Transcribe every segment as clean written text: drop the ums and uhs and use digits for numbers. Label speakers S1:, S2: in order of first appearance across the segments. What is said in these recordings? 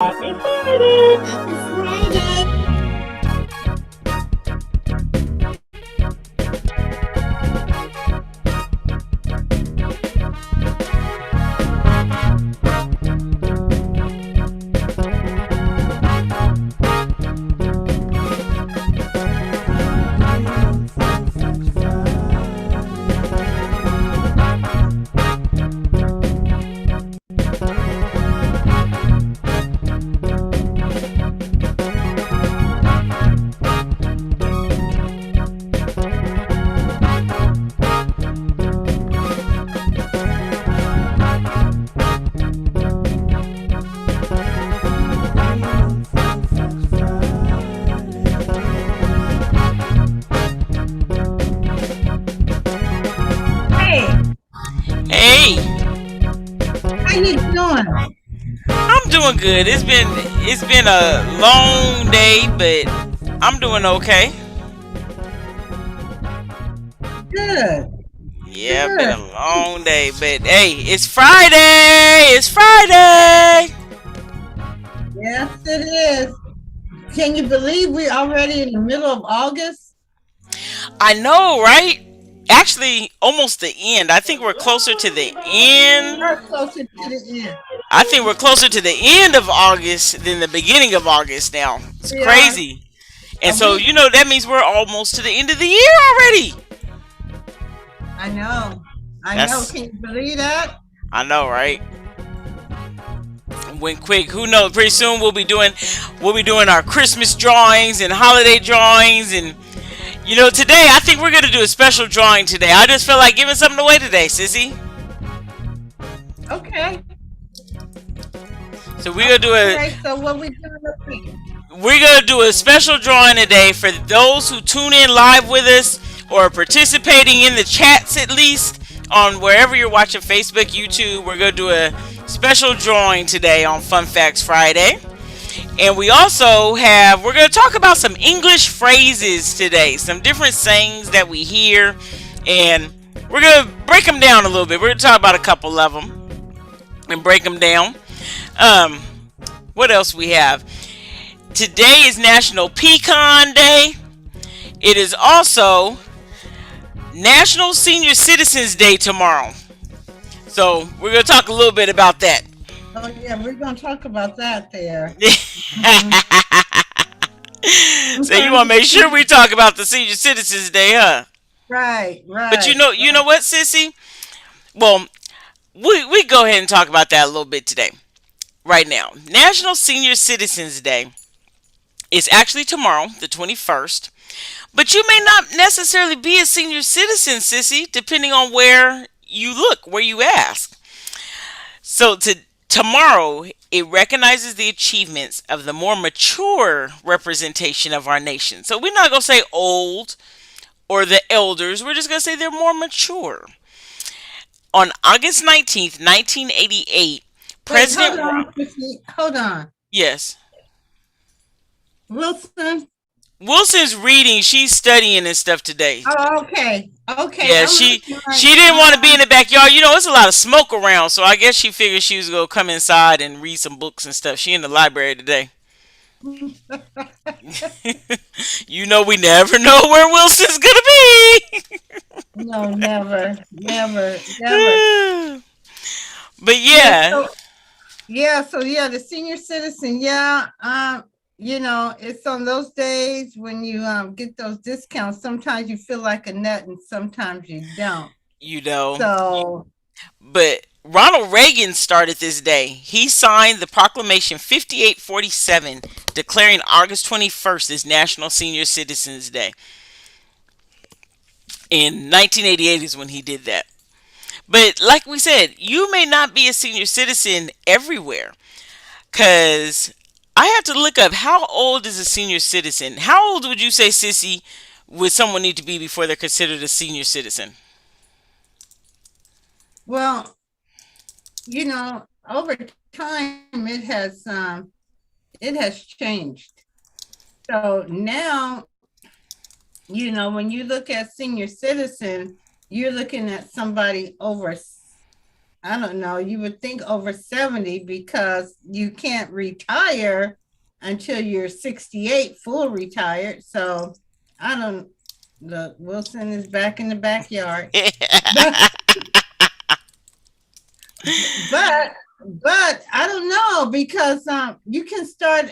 S1: Happy Friday!
S2: Happy Friday.
S1: Hey,
S3: Hey,
S1: how you doing?
S3: I'm doing good. It's been a long day, but I'm doing okay.
S1: Good,
S3: Yeah, been a
S1: good.
S3: long day, but hey, it's Friday. It's Friday.
S1: Yes, it is. Can you believe we're already in the middle of August?
S3: I know, right? Actually, almost the end. I think we're closer to the end.
S1: We're closer to the end.
S3: I think we're closer to the end of August than the beginning of August now. It's
S1: We are
S3: crazy. And
S1: a
S3: so,
S1: week.
S3: that means we're almost to the end of the year already.
S1: I know. I know.
S3: That's
S1: Can you believe that?
S3: I know, right? Went quick. Who knows? Pretty soon we'll be doing our Christmas drawings and holiday drawings, and today I think we're gonna do a special drawing today. I just feel like giving something away today, sissy.
S1: Okay.
S3: So we're gonna do a
S1: Okay. So what we doing this week?
S3: we're gonna do a special drawing today for those who tune in live with us or are participating in the chats at least on wherever you're watching Facebook, YouTube. We're gonna do a special drawing today on Fun Facts Friday. And we're going to talk about some English phrases today, some different sayings that we hear, and we're going to break them down a little bit. We're going to talk about a couple of them and break them down. Um, what else we have? Today is National Pecan Day. It is also National Senior Citizens Day tomorrow. So we're going to talk a little bit about that.
S1: Oh yeah, we're gonna talk about that there. Mhm.
S3: So you want to make sure we talk about the Senior Citizens Day, huh?
S1: Right,
S3: But
S1: right,
S3: you know
S1: right.
S3: what, sissy? Well, we go ahead and talk about that a little bit today. Right now, National Senior Citizens Day is actually tomorrow, the 21st. But you may not necessarily be a senior citizen, sissy, depending on where you look, where you ask. So tomorrow, it recognizes the achievements of the more mature representation of our nation. So we're not gonna say old or the elders. We're just gonna say they're more mature. On August 19th, 1988,
S1: Wait,
S3: President Ro-
S1: hold on.
S3: yes,
S1: Wilson.
S3: Wilson's reading. She's studying and stuff today.
S1: Oh, okay. Okay.
S3: Yeah,
S1: I'm
S3: she
S1: looking like,
S3: she didn't want to be in the backyard. It's a lot of smoke around, so I guess she figured she was gonna come inside and read some books and stuff. She in the library today. We never know where Wilson's gonna be.
S1: no, never, never, never.
S3: But
S1: Yeah,
S3: yeah,
S1: so the senior citizen, yeah, it's on those days when you get those discounts. Sometimes you feel like a nut and sometimes you don't.
S3: you know.
S1: So
S3: But Ronald Reagan started this day. He signed the Proclamation 5847 declaring August 21st as National Senior Citizens Day. In 1988 is when he did that. But like we said, you may not be a senior citizen everywhere because I have to look up how old is a senior citizen. How old would you say, Sissy, would someone need to be before they're considered a senior citizen?
S1: well, over time it has changed. So now, when you look at senior citizen, you're looking at somebody over I don't know, you would think over 70 because you can't retire until you're 68, full retired. So I don't, look, Wilson is back in the backyard. But but but I don't know because you can start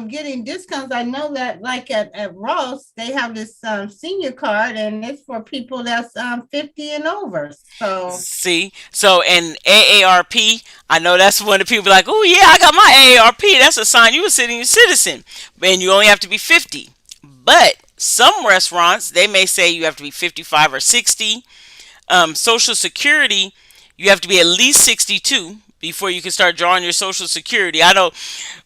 S1: getting discounts. I know that like at Ross they have this senior card and it's for people that's 50 and over. So
S3: See, so and AARP, I know that's when the people like, oh yeah, I got my AARP. That's a sign you a senior citizen, and you only have to be 50. But some restaurants they may say you have to be 55 or 60. Social Security, you have to be at least 62 before you can start drawing your Social Security. I know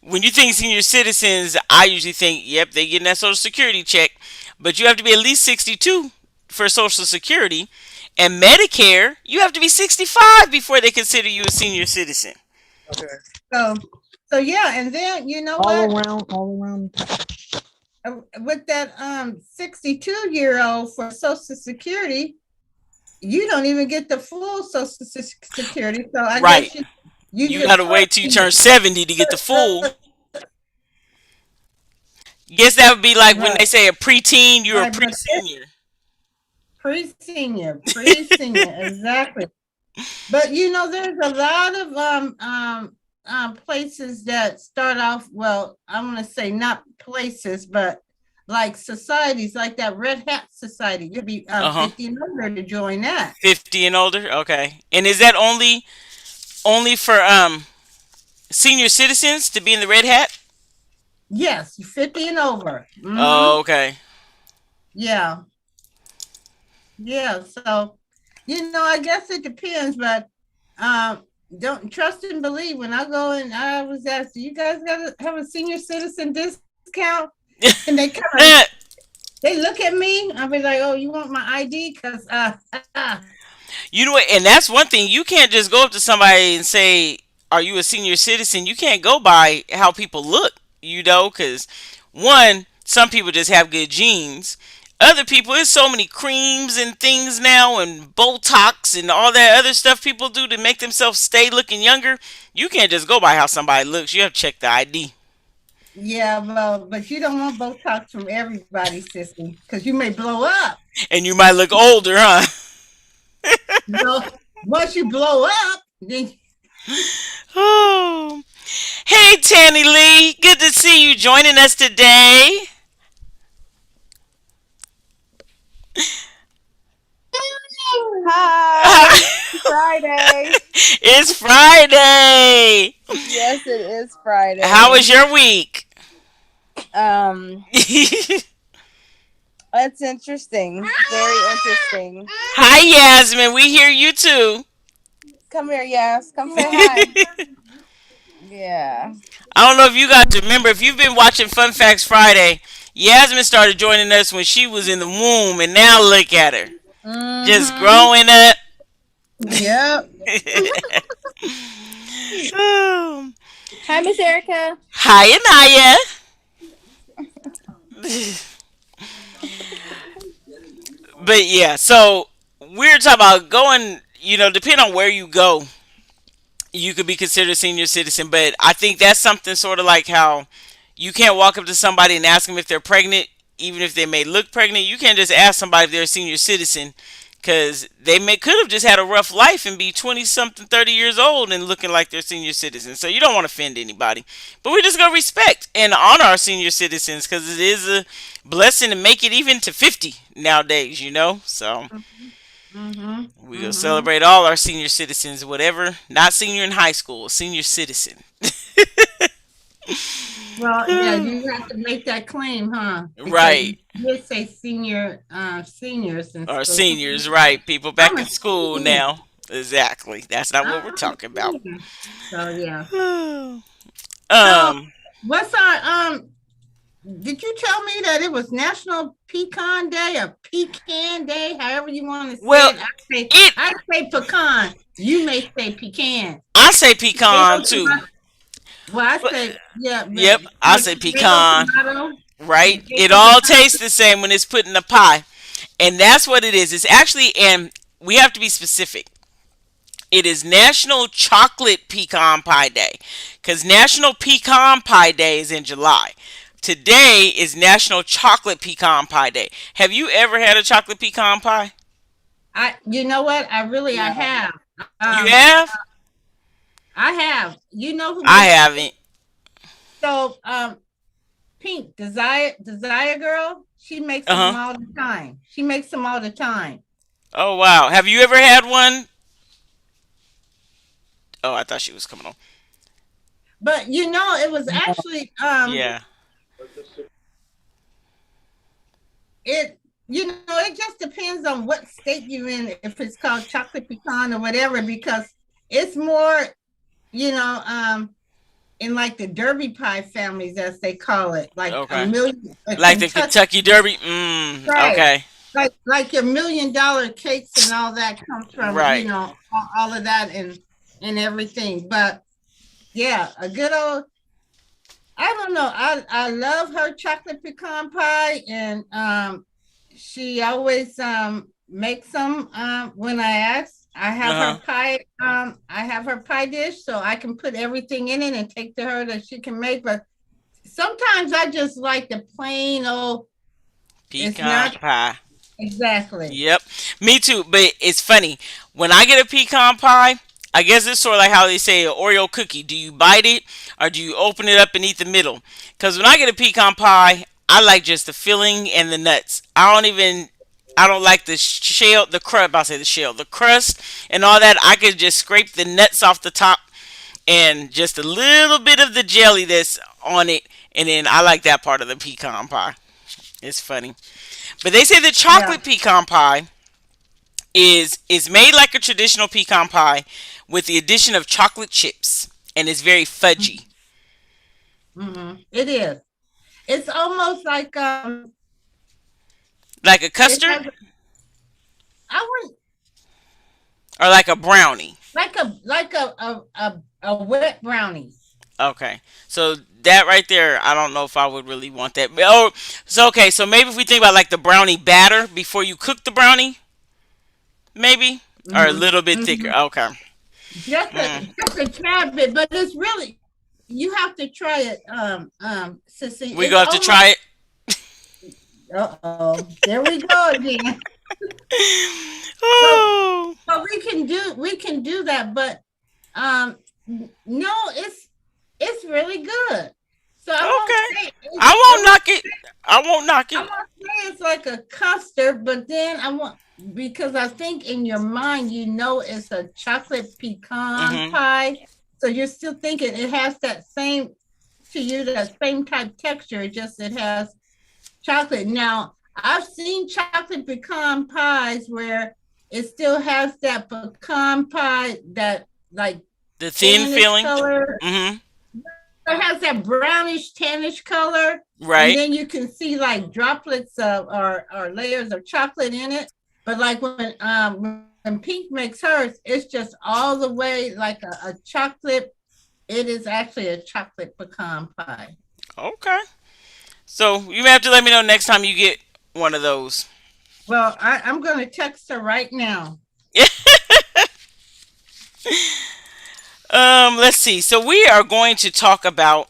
S3: when you think senior citizens, I usually think, yep, they getting that Social Security check, but you have to be at least 62 for Social Security. And Medicare, you have to be 65 before they consider you a senior citizen.
S1: so so yeah, and then you know
S4: All
S1: what?
S4: around, all around.
S1: With that 62-year-old for Social Security, you don't even get the full Social Security. So I
S3: Right.
S1: guess you
S3: You
S1: just
S3: gotta wait till you turn 70 to get the full. Guess that would be like when they
S1: right,
S3: say a preteen, you're a
S1: right, but
S3: pre-senior.
S1: pre-senior, exactly. But you know, there's a lot of places that start off, well, I'm gonna say not places, but like societies, like that Red Hat Society. You'd be
S3: Uh huh.
S1: 50 and older to join that.
S3: 50 and older. Okay. And is that only for senior citizens to be in the red hat?
S1: Yes, 50 and over.
S3: Oh, okay.
S1: Yeah, yeah. So, I guess it depends, but don't trust and believe. When I go and I was asked, do you guys got to have a senior citizen discount? And they kind of they look at me. I'll be like, "Oh, you want my ID?" Because
S3: You know what? And that's one thing. You can't just go up to somebody and say, "Are you a senior citizen?" You can't go by how people look, because one, some people just have good genes. Other people, there's so many creams and things now, and Botox and all that other stuff people do to make themselves stay looking younger. You can't just go by how somebody looks. You have to check the ID,
S1: yeah, well, but you don't want Botox from everybody, sissy, because you may blow up.
S3: and you might look older, huh?
S1: So once you blow up, then
S3: Oh, hey, Tanny Lee, good to see you joining us today.
S5: Hi, Friday.
S3: It's Friday.
S5: Yes, it is Friday.
S3: How was your week?
S5: It's interesting. Very interesting.
S3: Hi, Yasmin. We hear you too.
S5: Come here, yes. Come say hi. Yeah.
S3: I don't know if you guys remember, if you've been watching Fun Facts Friday, Yasmin started joining us when she was in the womb, and now look at her. Just growing up.
S1: yep.
S3: Oh.
S5: Hi, Miss Erica.
S3: Hi, Anaya. But yeah, so we're talking about going, depending on where you go, you could be considered a senior citizen. But I think that's something sort of like how you can't walk up to somebody and ask them if they're pregnant, even if they may look pregnant. You can't just ask somebody if they're a senior citizen because could have just had a rough life and be 20 something, 30 years old and looking like they're senior citizens. So you don't want to offend anybody. But we're just going to respect and honor our senior citizens because it is a blessing to make it even to 50 nowadays. So
S1: Mm-hmm.
S3: we're going to celebrate all our senior citizens, whatever. Not senior in high school, senior citizen.
S1: Well, yeah, you have to make that claim, huh? Because
S3: Right.
S1: you did say seniors and
S3: Or
S1: so
S3: seniors, right. People back
S1: I'm
S3: in
S1: a
S3: school
S1: senior.
S3: now. Exactly. That's not what we're
S1: I'm a
S3: talking about.
S1: senior. So yeah. So
S3: um,
S1: what's our did you tell me that it was National Pecan Day or Pecan Day, however you want to say
S3: well,
S1: it?
S3: it,
S1: I say pecan. You may say pecan.
S3: I say pecan too.
S1: Well, I
S3: But,
S1: say yeah,
S3: yep, I say pecan.
S1: tomato,
S3: Right? It
S1: potato,
S3: all
S1: tomato.
S3: tastes the same when it's put in a pie. And that's what it is. It's actually, and we have to be specific. It is National Chocolate Pecan Pie Day because National Pecan Pie Day is in July. Today is National Chocolate Pecan Pie Day. Have you ever had a chocolate pecan pie?
S1: You know what? I
S5: No.
S1: have.
S3: You
S1: Um,
S3: have?
S1: I have. You know who
S3: I
S1: makes
S3: haven't.
S1: so Pink Desire Girl? She makes
S3: Uh
S1: them
S3: huh.
S1: all the time. She makes them all the time.
S3: Oh wow. Have you ever had one? Oh, I thought she was coming on.
S1: But it was
S5: No.
S1: actually
S3: Yeah.
S1: it it just depends on what state you're in, if it's called chocolate pecan or whatever, because it's more, you know, in like the Derby pie families, as they call it, like
S3: Okay.
S1: a
S3: Like the
S1: Kentucky,
S3: Kentucky Derby. Mm.
S1: right?
S3: Okay.
S1: Like your $1 million cakes and all that comes from,
S3: Right.
S1: all of that and everything. But yeah, a good old, I don't know. I love her chocolate pecan pie, and she always makes them when I ask.
S3: Uh huh.
S1: I have her pie dish, so I can put everything in it and take to her that she can make. But sometimes I just like the plain old. It's
S3: Pecan
S1: not
S3: pie.
S1: exactly.
S3: Yep, me too. But it's funny when I get a pecan pie. I guess it's sort of like how they say an Oreo cookie. Do you bite it or do you open it up and eat the middle? Because when I get a pecan pie, I like just the filling and the nuts. I don't like the shell, the crust. I'll say the shell, the crust, and all that. I could just scrape the nuts off the top and just a little bit of the jelly that's on it, and then I like that part of the pecan pie. It's funny, but they say the
S1: Yeah.
S3: chocolate pecan pie is made like a traditional pecan pie with the addition of chocolate chips and it's very fudgy,
S1: It is. It's almost like
S3: like a
S1: it
S3: custard
S1: has. I wouldn't
S3: or like a brownie.
S1: like a wet brownie.
S3: Okay, so that right there, I don't know if I would really want that. Oh, so okay, so maybe if we think about like the brownie batter before you cook the brownie, maybe, or a
S1: hmm
S3: little bit thicker.
S1: hmm
S3: Okay, mm.
S1: just a tad bit, but it's really, you have to try it, Sissy.
S3: We
S1: It's
S3: gonna have to
S1: almost,
S3: try it.
S1: there we go again. So,
S3: Oh,
S1: so we can do that, but um, no, it's really good. So I won't
S3: okay.
S1: say
S3: I
S1: I
S3: won't
S1: won't
S3: knock it. I won't knock
S1: I
S3: it.
S1: won't say it's like a custard, but then I want, because I think in your mind it's a chocolate pecan
S3: Mhm.
S1: pie, so you're still thinking it has that same, to you, that same type texture. Just it has chocolate. Now I've seen chocolate pecan pies where it still has that pecan pie, that like
S3: The thin
S1: tannish
S3: feeling.
S1: color.
S3: Mhm.
S1: It has that brownish tannish color, and
S3: Right.
S1: then you can see like droplets of, or layers of chocolate in it. But like when Pink makes hers, it's just all the way like a chocolate. It is actually a chocolate pecan pie.
S3: Okay. So you may have to let me know next time you get one of those.
S1: Well, I'm going to text her right now.
S3: Let's see. So we are going to talk about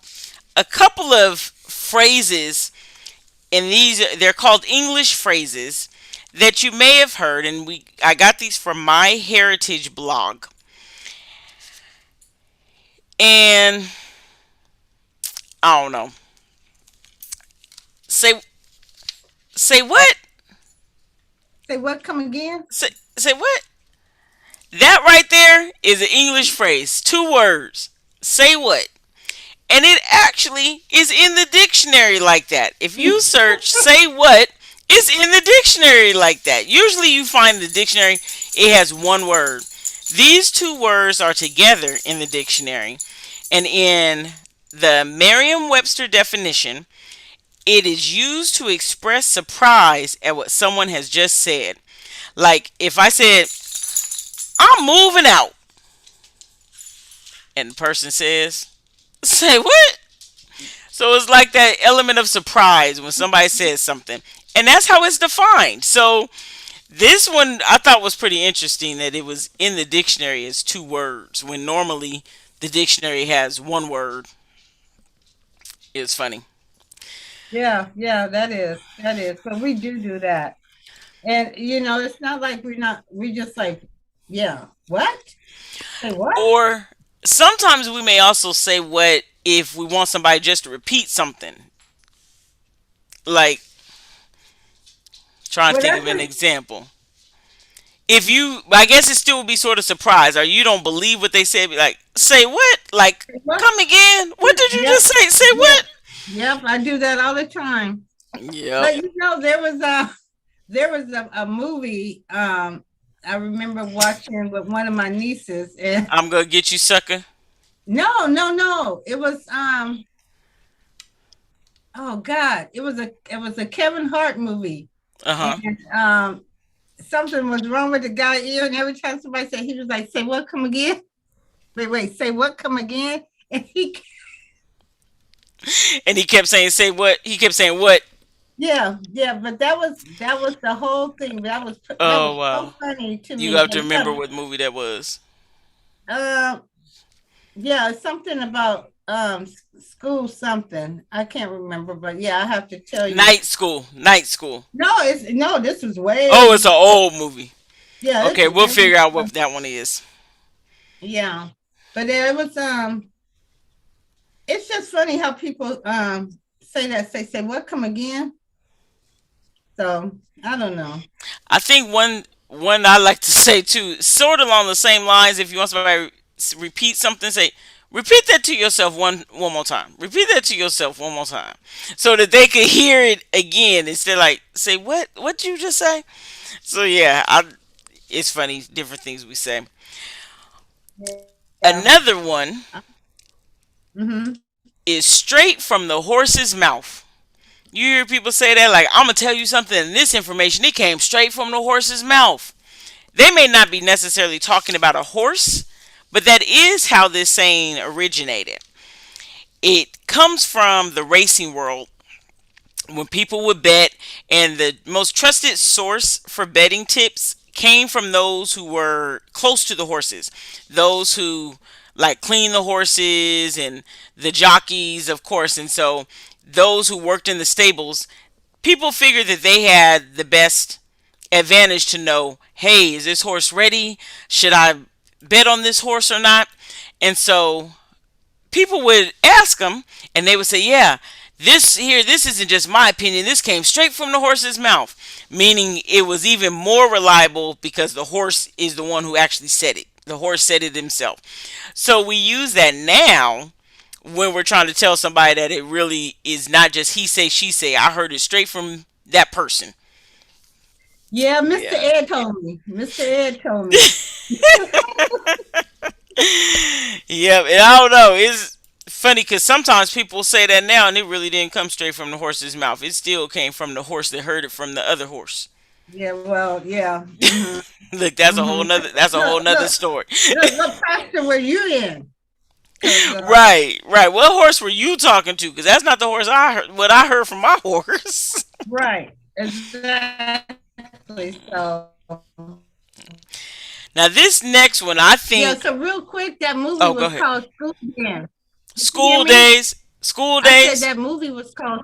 S3: a couple of phrases, and they're called English phrases that you may have heard, and I got these from My Heritage blog. And I don't know. Say say what?
S1: Say what? Come again?
S3: Say what? That right there is an English phrase. Two words. Say what? And it actually is in the dictionary like that. If you search say what, it's in the dictionary like that. Usually you find the dictionary, it has one word. These two words are together in the dictionary. And in the Merriam Webster definition, it is used to express surprise at what someone has just said. Like if I said, I'm moving out, and the person says, say what? So it's like that element of surprise when somebody says something. And that's how it's defined. So This one I thought was pretty interesting that it was in the dictionary as two words when normally the dictionary has one word. It was funny.
S1: Yeah, yeah, that is. That is. But we do that. And it's not like we just like, yeah, what? Say what?
S3: Or sometimes we may also say what if we want somebody just to repeat something. Like, trying to
S1: Well,
S3: think
S1: that's
S3: of an
S1: what,
S3: example. If you, I guess it still would be sort of surprised, or you don't believe what they said. Be like, say what? Like,
S1: what?
S3: come again? What did you
S1: Yep,
S3: just say? Say
S1: yep,
S3: what?
S1: yep. I do that all the time.
S3: Yep.
S1: But there was a movie I remember watching with one of my nieces, and
S3: I'm gonna get you, sucker.
S1: no, no, no. It was oh God, it was a Kevin Hart movie.
S3: Uh huh.
S1: And something was wrong with the guy ear, and every time somebody said, he was like, say what, come again? Wait, say what, come again? And
S3: And he kept saying, "Say what?" He kept saying, "What?"
S1: yeah, yeah, but that was the whole thing. That was
S3: Oh
S1: so
S3: wow.
S1: funny to
S3: You
S1: me.
S3: have to
S1: And
S3: remember what movie that was.
S1: uh, yeah, something about school something. I can't remember, but yeah, I have to tell you.
S3: Night School. Night School.
S1: No, this was
S3: Oh,
S1: way,
S3: it's an old movie.
S1: yeah, this
S3: Okay,
S1: was
S3: we'll
S1: way,
S3: figure out what that one is.
S1: yeah. But yeah, it was it's just funny how people say that, say what, come again. So I don't know.
S3: I think one I like to say too, sort of along the same lines. If you want somebody to repeat something, say repeat that to yourself one more time. Repeat that to yourself one more time, so that they could hear it again instead. Like say what you just say. So yeah, it's funny different things we say.
S1: Yeah.
S3: Another one
S1: Mm-hmm.
S3: is straight from the horse's mouth. You hear people say that like I'm gonna tell you something, and this information it came straight from the horse's mouth. They may not be necessarily talking about a horse, but that is how this saying originated. It comes from the racing world when people would bet, and the most trusted source for betting tips came from those who were close to the horses, those who like clean the horses and the jockeys, of course. And so those who worked in the stables, people figured that they had the best advantage to know, hey, is this horse ready? Should I bet on this horse or not? And so people would ask them, and they would say, yeah, this isn't just my opinion. This came straight from the horse's mouth, meaning it was even more reliable because the horse is the one who actually said it. The horse said it himself. So we use that now when we're trying to tell somebody that it really is not just he say, she say. I heard it straight from that person.
S1: Yeah, Mr.
S3: Yeah.
S1: Ed told me. Mr. Ed told me.
S3: Yep, and I don't know. It's funny because sometimes people say that now, and it really didn't come straight from the horse's mouth. It still came from the horse that heard it from the other horse.
S1: Yeah, well, yeah. Mm-hmm.
S3: Look, that's a whole
S1: Mm-hmm.
S3: nother. That's a whole
S1: Look,
S3: nother
S1: look,
S3: story.
S1: look, what pasture were you in? Because
S3: Right, right. What horse were you talking to? Because that's not the horse I heard. What I heard from my horse.
S1: right, exactly. So
S3: Now this next one, I
S1: yeah,
S3: think.
S1: so real quick, that movie
S3: Oh, go
S1: was
S3: ahead.
S1: called School Dance. Did you hear
S3: School
S1: me?
S3: days. School
S1: I said
S3: days.
S1: that movie was called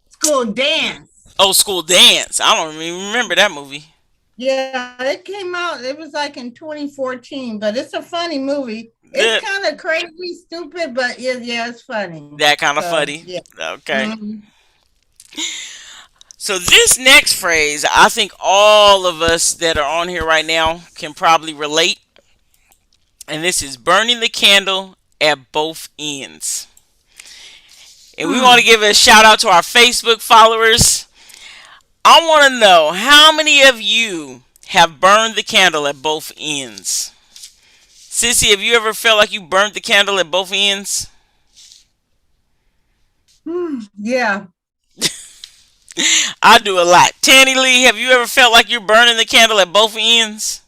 S1: School Dance.
S3: Oh, school dance. I don't even remember that movie.
S1: Yeah, it came out. It was like in 2014, but it's a funny movie. It's
S3: That,
S1: kind of crazy, stupid, but yeah, it's funny.
S3: that kind of
S1: So
S3: funny.
S1: yeah.
S3: Okay.
S1: Mhm.
S3: So this next phrase, I think all of us that are on here right now can probably relate, and this is burning the candle at both ends. And we want to
S1: Hmm.
S3: give a shout out to our Facebook followers. I want to know how many of you have burned the candle at both ends. Sissy, have you ever felt like you burned the candle at both ends?
S1: Yeah.
S3: I do a lot. Tanny Lee, have you ever felt like you're burning the candle at both ends?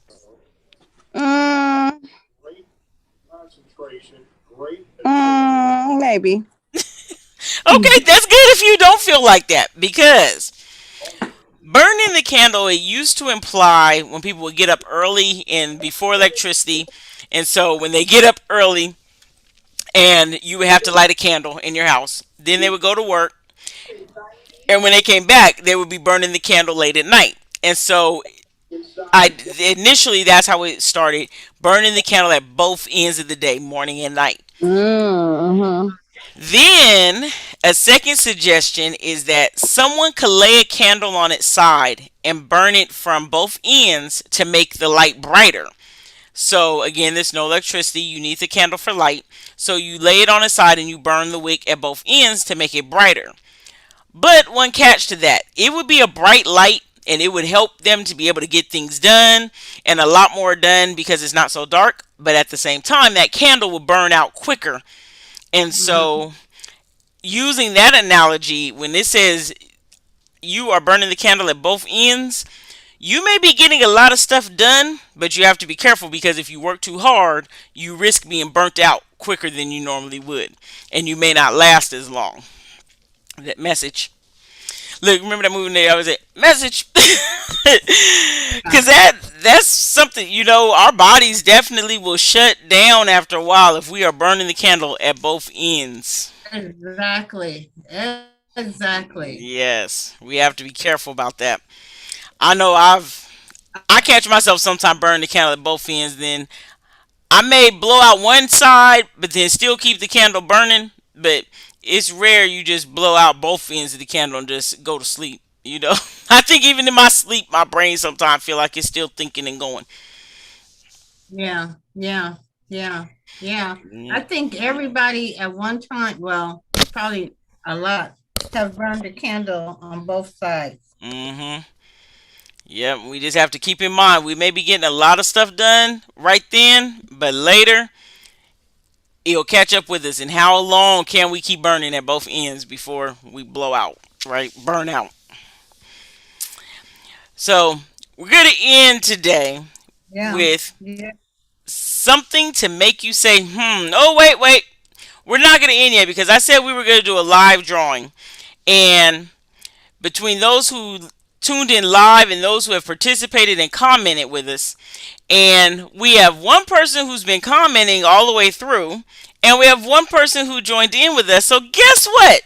S5: Mm, maybe.
S3: Okay, that's good if you don't feel like that because Burning the candle, it used to imply when people would get up early and before electricity, and so when they get up early and you would have to light a candle in your house, then they would go to work, and when they came back, they would be burning the candle late at night. And so I initially that's how it started, burning the candle at both ends of the day, morning and night.
S5: Mm-hmm.
S3: Then a second suggestion is that someone could lay a candle on its side and burn it from both ends to make the light brighter. So again, there's no electricity. You need the candle for light. So you lay it on its side and you burn the wick at both ends to make it brighter. But one catch to that, it would be a bright light and it would help them to be able to get things done and a lot more done because it's not so dark. But at the same time, that candle will burn out quicker. And
S1: Mhm.
S3: so using that analogy, when it says you are burning the candle at both ends, you may be getting a lot of stuff done, but you have to be careful because if you work too hard, you risk being burnt out quicker than you normally would, and you may not last as long. That message. Look, remember that movie there? I was at message, because that's something our bodies definitely will shut down after a while if we are burning the candle at both ends.
S1: Exactly. Exactly.
S3: Yes, we have to be careful about that. I know I catch myself sometimes burning the candle at both ends. Then I may blow out one side, but then still keep the candle burning. But it's rare you just blow out both ends of the candle and just go to sleep. I think even in my sleep, my brain sometimes feel like it's still thinking and going.
S1: Yeah. Yeah. Yeah. Yeah. I
S3: Mm,
S1: think everybody at one time, well, probably a lot, have burned a candle on both sides.
S3: mm-hmm. Yep, we just have to keep in mind we may be getting a lot of stuff done right then, but later it'll catch up with us. And how long can we keep burning at both ends before we blow out, right? Burn out. So we're going to end today
S1: Yeah.
S3: with
S1: Yeah.
S3: something to make you say, oh, wait, wait. We're not going to end yet because I said we were going to do a live drawing. And between those who tuned in live and those who have participated and commented with us, and we have one person who's been commenting all the way through, and we have one person who joined in with us. So guess what?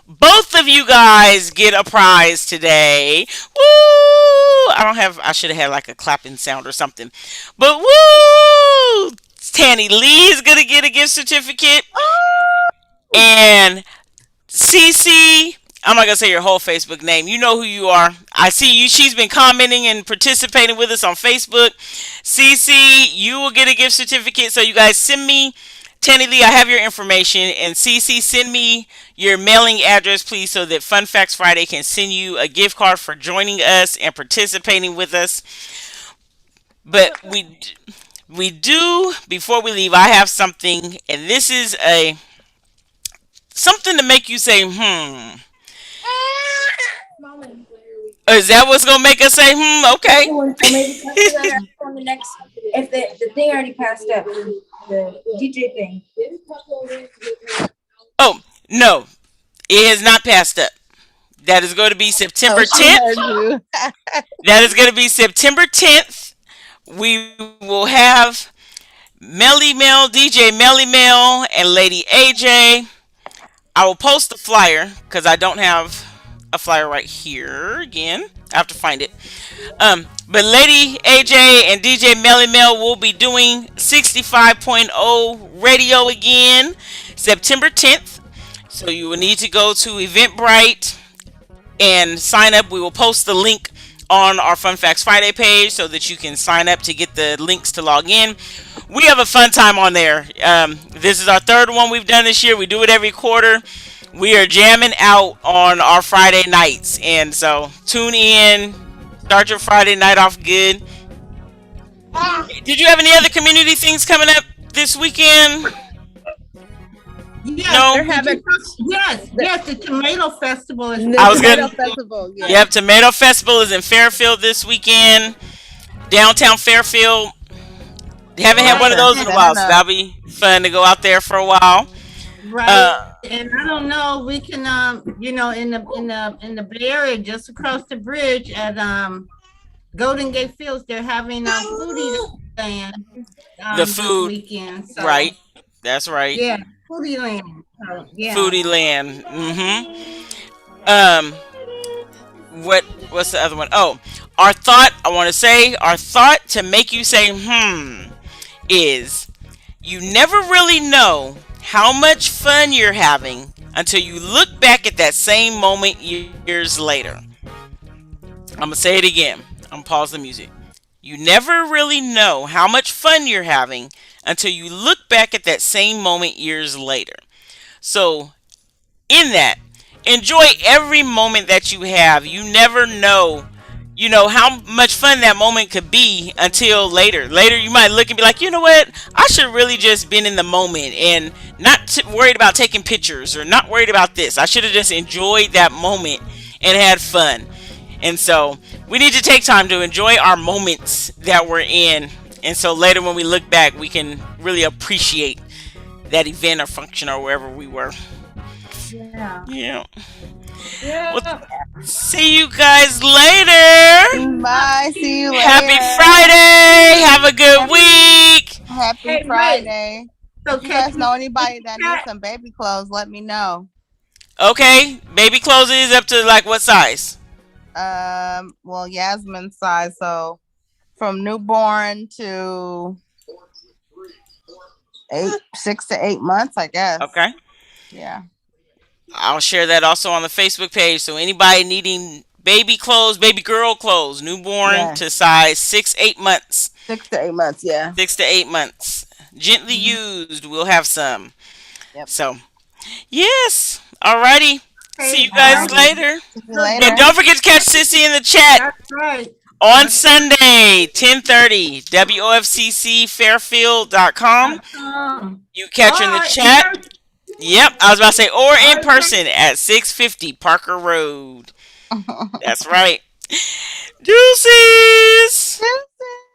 S3: Both of you guys get a prize today. Woo! I should have had like a clapping sound or something. But woo! Tanny Lee is going to get a gift certificate. And CC, I'm not gonna say your whole Facebook name. You know who you are. I see you. She's been commenting and participating with us on Facebook. CC, you will get a gift certificate. So you guys send me, Tanny Lee, I have your information, and CC, send me your mailing address, please, so that Fun Facts Friday can send you a gift card for joining us and participating with us. But we do before we leave. I have something, and this is a something to make you say, hmm. Is that what's gonna make us say, hmm? Okay.
S2: Or maybe after that, on the next, if the thing already passed up, the DJ thing.
S3: Oh no, it has not passed up. That is going to be
S5: Oh,
S3: September
S5: she
S3: 10th.
S5: heard you.
S3: That is going to be September 10th. We will have Melly Mel, DJ Melly Mel, and Lady AJ. I will post the flyer because I don't have a flyer right here. Again, I have to find it. But Lady AJ and DJ Melly Mel will be doing 65.0 radio again September 10th. So you will need to go to Eventbrite and sign up. We will post the link on our Fun Facts Friday page so that you can sign up to get the links to log in. We have a fun time on there. This is our third one we've done this year. We do it every quarter. We are jamming out on our Friday nights. And so tune in. Start your Friday night off good. Did you have any other community things coming up this weekend?
S1: Yes,
S3: No?
S5: They're having
S1: yes, yes. The tomato festival is.
S5: the
S3: I was
S5: tomato
S3: good.
S5: festival. Yeah.
S3: Yep, Tomato Festival is in Fairfield this weekend. Downtown Fairfield. Haven't had one of
S5: Awesome.
S3: those in a
S5: Set
S3: while,
S5: it
S3: so
S5: up.
S3: that'll be fun to go out there for a while.
S1: Right.
S3: Uh,
S1: And I don't know, we can in the Bay Area, just across the bridge at Golden Gate Fields, they're having foodie land
S3: The
S1: this
S3: food,
S1: weekend. So
S3: right? That's right.
S1: yeah, foodie land. So, yeah.
S3: Foodie land. Um, what's the other one? Oh, our thought. I want to say our thought to make you say is you never really know how much fun you're having until you look back at that same moment years later. I'm gonna say it again. I'm gonna pause the music. You never really know how much fun you're having until you look back at that same moment years later. So, in that, enjoy every moment that you have. You never know, how much fun that moment could be until later. Later, you might look and be like, you know what? I should really just been in the moment and not worried about taking pictures or not worried about this. I should have just enjoyed that moment and had fun. And so we need to take time to enjoy our moments that we're in. And so later when we look back, we can really appreciate that event or function or wherever we were.
S1: Yeah.
S3: Yeah.
S1: Yeah.
S3: Well, see you guys later.
S5: Bye. See you later.
S3: Happy Friday. Have a good week.
S5: Happy
S1: Hey,
S5: Friday.
S1: So
S5: If you guys know anybody that needs some baby clothes, let me know.
S3: Okay. Baby clothes is up to like what size?
S5: Well, Yasmin size, so from newborn to 6 to 8 months, I guess.
S3: Okay.
S5: Yeah.
S3: I'll share that also on the Facebook page. So anybody needing baby clothes, baby girl clothes, newborn to size 8 months.
S5: 6 to 8 months, yeah.
S3: 6 to 8 months. Gently used. We'll have some.
S5: Yep.
S3: So, yes. Alrighty. See you guys later.
S5: See you later.
S3: And don't forget to catch Sissy in the chat.
S1: That's right.
S3: On Sunday, 10:30, WOFCCFairfield.com. You catch her in the chat. Yep, I was about to say, or in person at 650 Parker Road. That's right.